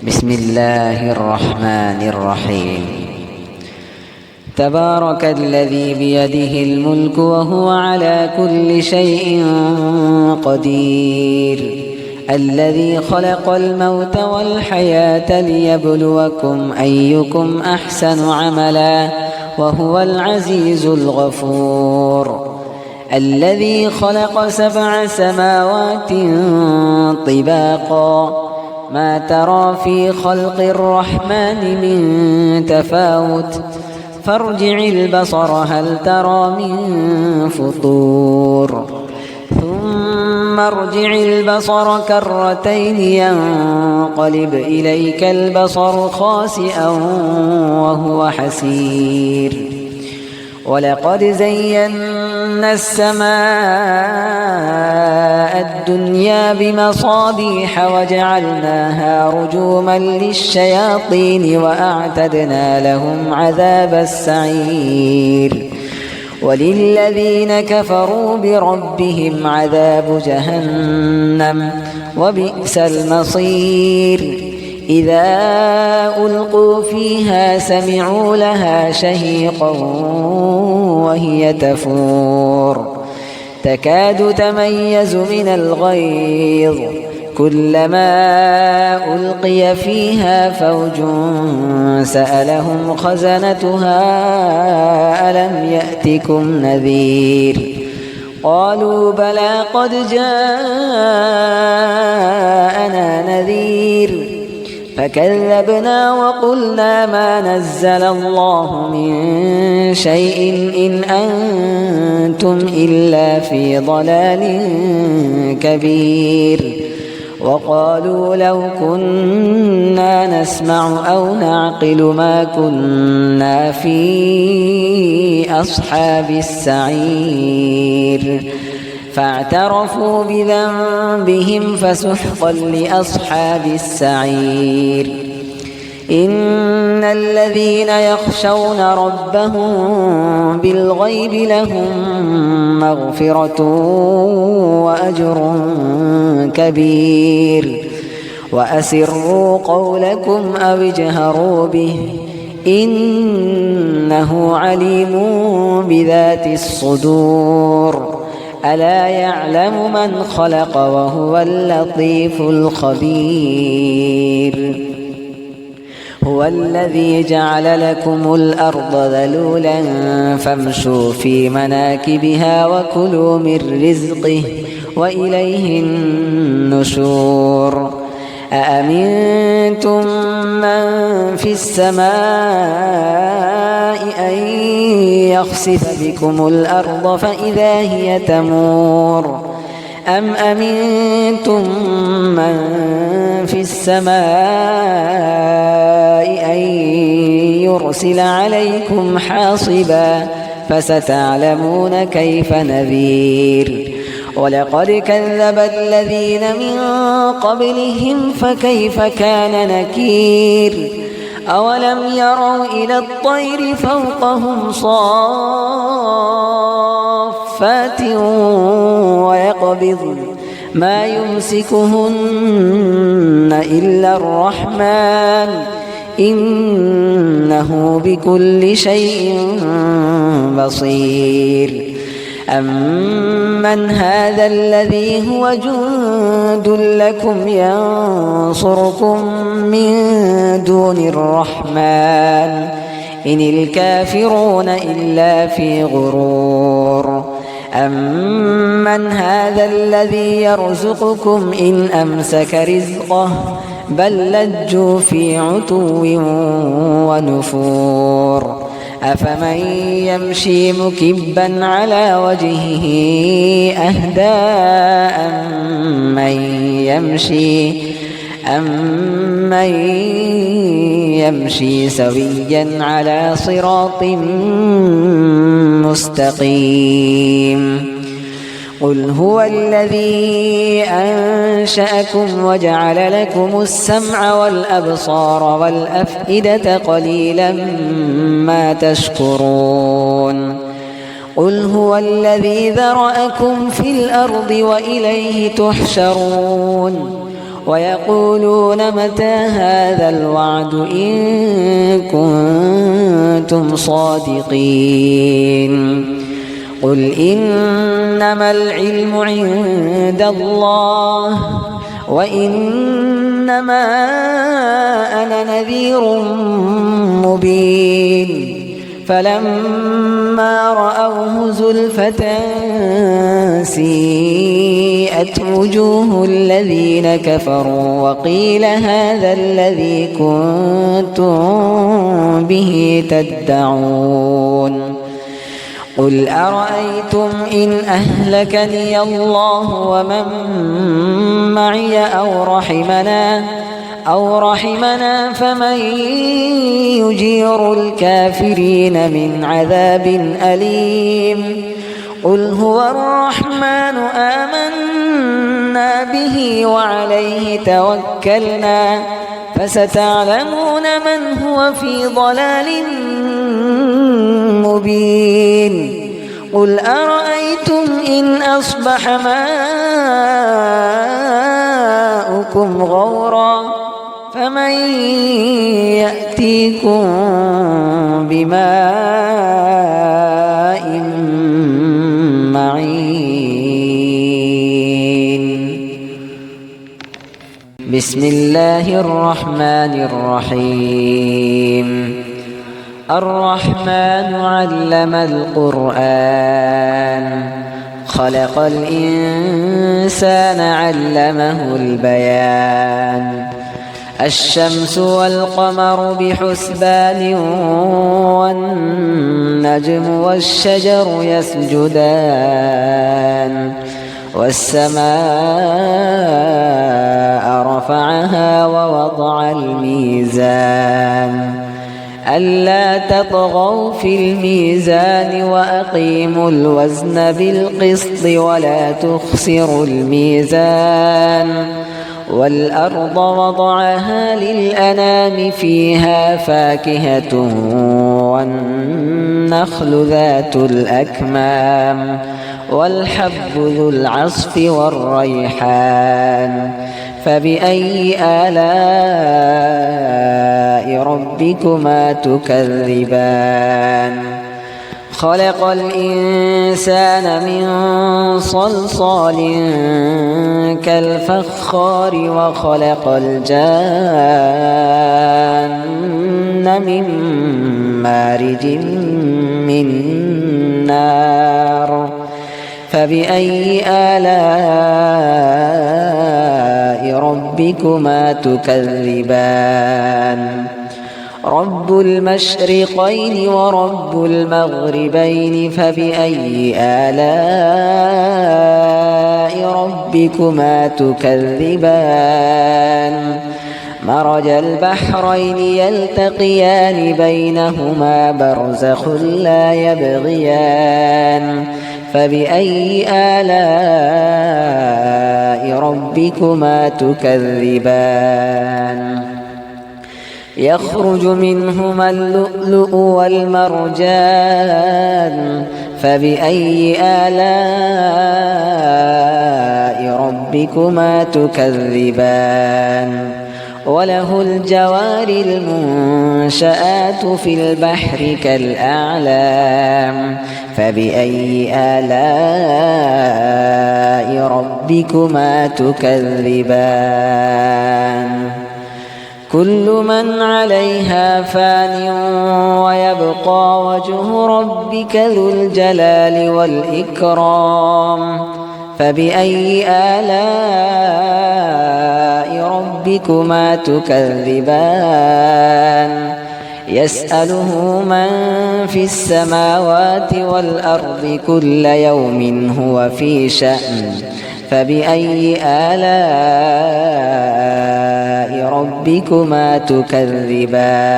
بسم الله الرحمن الرحيم. تبارك الذي بيده الملك وهو على كل شيء قدير، الذي خلق الموت والحياة ليبلوكم أيكم أحسن عملا وهو العزيز الغفور، الذي خلق 7 سماوات طباقا ما ترى في خلق الرحمن من تفاوت فارجع البصر هل ترى من فطور ثم ارجع البصر كرتين ينقلب إليك البصر خاسئا وهو حسير، ولقد زينا السماء الدنيا بمصابيح وجعلناها رجوما للشياطين وأعتدنا لهم عذاب السعير، وللذين كفروا بربهم عذاب جهنم وبئس المصير. إذا ألقوا فيها سمعوا لها شهيقا وهي تفور تكاد تميز من الغيظ، كلما ألقي فيها فوج سألهم خزنتها ألم يأتكم نذير، قالوا بلى قد جاءنا نذير فكذبنا وقلنا ما نزل الله من شيء إن أنتم إلا في ضلال كبير، وقالوا لو كنا نسمع أو نعقل ما كنا في أصحاب السعير، فاعترفوا بذنبهم فسحقا لأصحاب السعير. إن الذين يخشون ربهم بالغيب لهم مغفرة وأجر كبير، وأسروا قولكم أو اجهروا به إنه عليم بذات الصدور، ألا يعلم من خلق وهو اللطيف الخبير. هو الذي جعل لكم الأرض ذلولا فامشوا في مناكبها وكلوا من رزقه وإليه النشور. أأمنتم من في السماء أن يخسف بكم الأرض فإذا هي تمور، أم أمنتم من في السماء أن يرسل عليكم حاصبا فستعلمون كيف نذير. ولقد كذب الذين من قبلهم فكيف كان نكير. أولم يروا إلى الطير فوقهم صافات ويقبضن ما يمسكهن إلا الرحمن إنه بكل شيء بصير. أمن هذا الذي هو جند لكم ينصركم من دون الرحمن إن الكافرون إلا في غرور. أمن هذا الذي يرزقكم إن أمسك رزقه بل لجوا في عتو ونفور. أفمن يمشي مكبا على وجهه أهدى أمن يمشي سويا على صراط مستقيم. قل هو الذي أنشأكم وجعل لكم السمع والأبصار والأفئدة قليلا ما تشكرون. قل هو الذي ذرأكم في الأرض وإليه تحشرون. ويقولون متى هذا الوعد إن كنتم صادقين قل إنما العلم عند الله وإنما أنا نذير مبين فلما رأوه زلفة سيئت وجوه الذين كفروا وقيل هذا الذي كنتم به تدعون قل أرأيتم إن أهلكني الله ومن معي أو رحمنا فمن يجير الكافرين من عذاب أليم قل هو الرحمن آمنا به وعليه توكلنا فستعلمون من هو في ضلال مبين قل أرأيتم إن أصبح ماؤكم غورا فمن يأتيكم بماء معين بسم الله الرحمن الرحيم الرحمن علم القرآن خلق الإنسان علمه البيان الشمس والقمر بحسبان والنجم والشجر يسجدان والسماء رفعها ووضع الميزان ألا تطغوا في الميزان وأقيموا الوزن بالقسط ولا تخسروا الميزان والأرض وضعها للأنام فيها فاكهة والنخل ذات الأكمام والحب ذو العصف والريحان فبأي آلاء ربكما تكذبان خلق الإنسان من صلصال كالفخار وخلق الجان من مارج من نار فبأي آلاء ربكما تكذبان رب المشرقين ورب المغربين فبأي آلاء ربكما تكذبان مرج البحرين يلتقيان بينهما برزخ لا يبغيان فبأي آلاء ربكما تكذبان يخرج منهما اللؤلؤ والمرجان فبأي آلاء ربكما تكذبان وله الجوار المنشآت في البحر كالأعلام فبأي آلاء ربكما تكذبان كل من عليها فان ويبقى وجه ربك ذو الجلال والإكرام فبأي آلاء ربكما تكذبان يسأله من في السماوات والأرض كل يوم هو في شأن فبأي آلاء ربكما تكذبان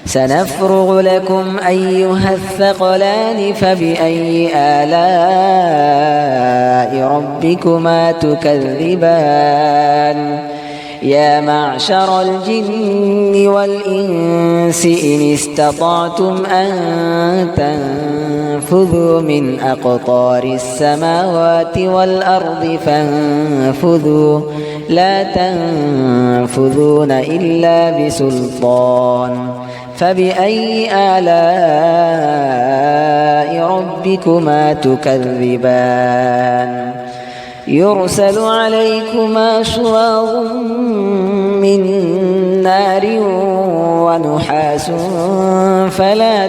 سنفرغ لكم أيها الثقلان فبأي آلاء ربكما تكذبان يا معشر الجن والإنس إن استطعتم أن تنفذوا من أقطار السماوات والأرض فانفذوا لا تنفذون إلا بسلطان فبأي آلاء ربكما تكذبان يرسل عليكما شواظ من نار ونحاس فلا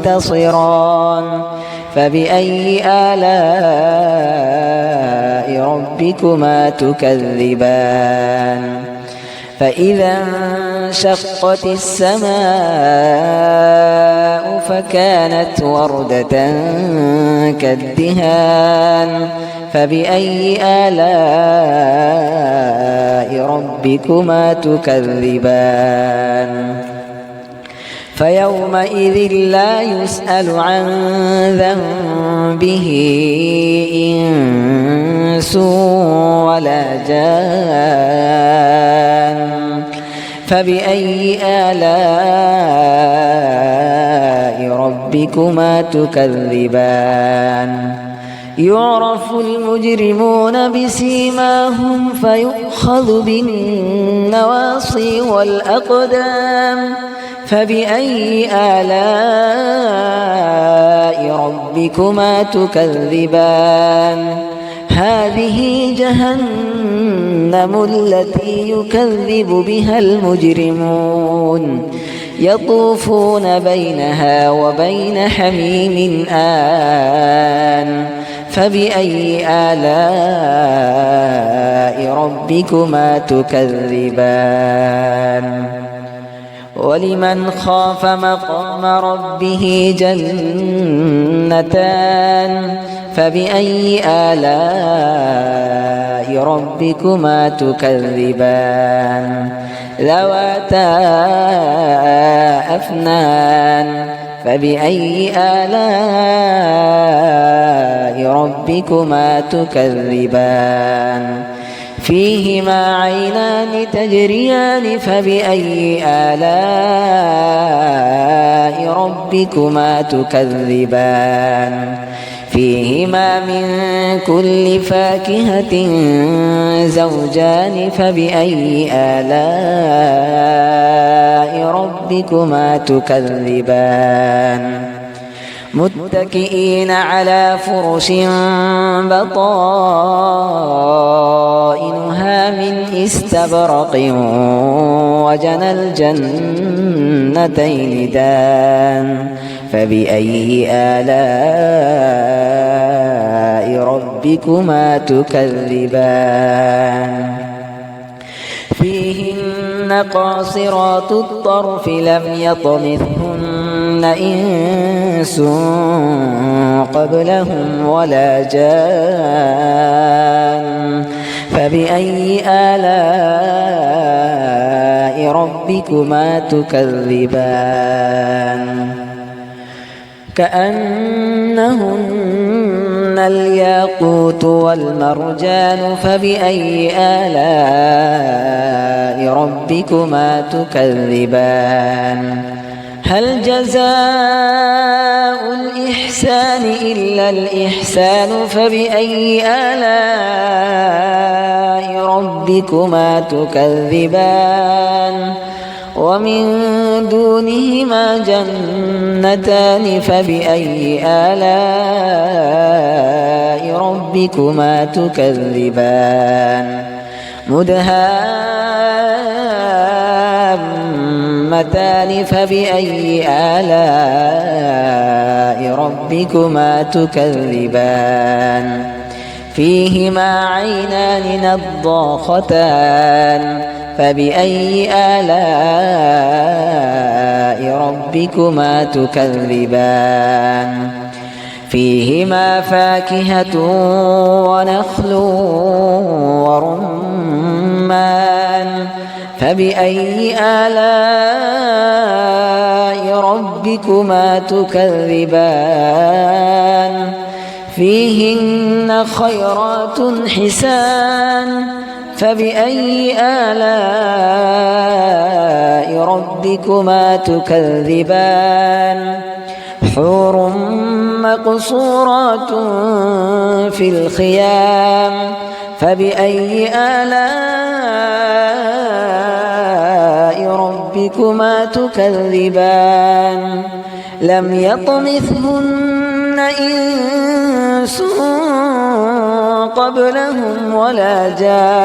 تنتصران فبأي آلاء ربكما تكذبان فإذا انشقت السماء فكانت وردة كالدهان فبأي آلاء ربكما تكذبان فيومئذ لا يسأل عن ذنبه إنس ولا جان فبأي آلاء ربكما تكذبان يعرف المجرمون بسيماهم فيؤخذ بالنواصي والأقدام فبأي آلاء ربكما تكذبان هذه جهنم التي يكذب بها المجرمون يطوفون بينها وبين حميم آن فبأي آلاء ربكما تكذبان ولمن خاف مقام ربه جنتان فبأي آلاء ربكما تكذبان ذواتا أفنان فبأي آلاء ربكما تكذبان فيهما عينان تجريان فبأي آلاء ربكما تكذبان فيهما من كل فاكهة زوجان فبأي آلاء ربكما تكذبان متكئين على فرش بطائنها من استبرق وجنى الجنتين دان فبأي آلاء ربكما تكذبان فيهن قاصرات الطرف لم يطمثهن إنس قبلهم ولا جان فبأي آلاء ربكما تكذبان كأنهن الياقوت والمرجان فبأي آلاء ربكما تكذبان هل جزاء الإحسان إلا الإحسان فبأي آلاء ربكما تكذبان ومن دونهما جنتان فبأي آلاء ربكما تكذبان مدهامتان فبأي آلاء ربكما تكذبان فيهما عينان نضاختان فبأي آلاء ربكما تكذبان فيهما فاكهة ونخل ورمان فبأي آلاء ربكما تكذبان فيهن خيرات حسان فبأي آلاء ربكما تكذبان حور مقصورات في الخيام فبأي آلاء ربكما تكذبان لم يطمثهن إنس قبلهم ولا جان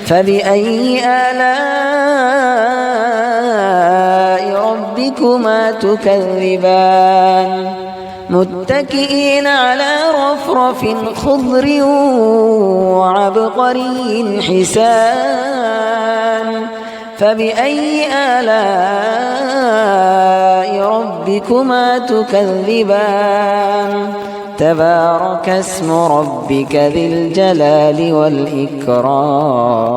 فبأي آلاء ربكما تكذبان متكئين على رفرف خضر وعبقري حسان فبأي آلاء ربكما تكذبان تبارك اسم ربك ذي الجلال والإكرام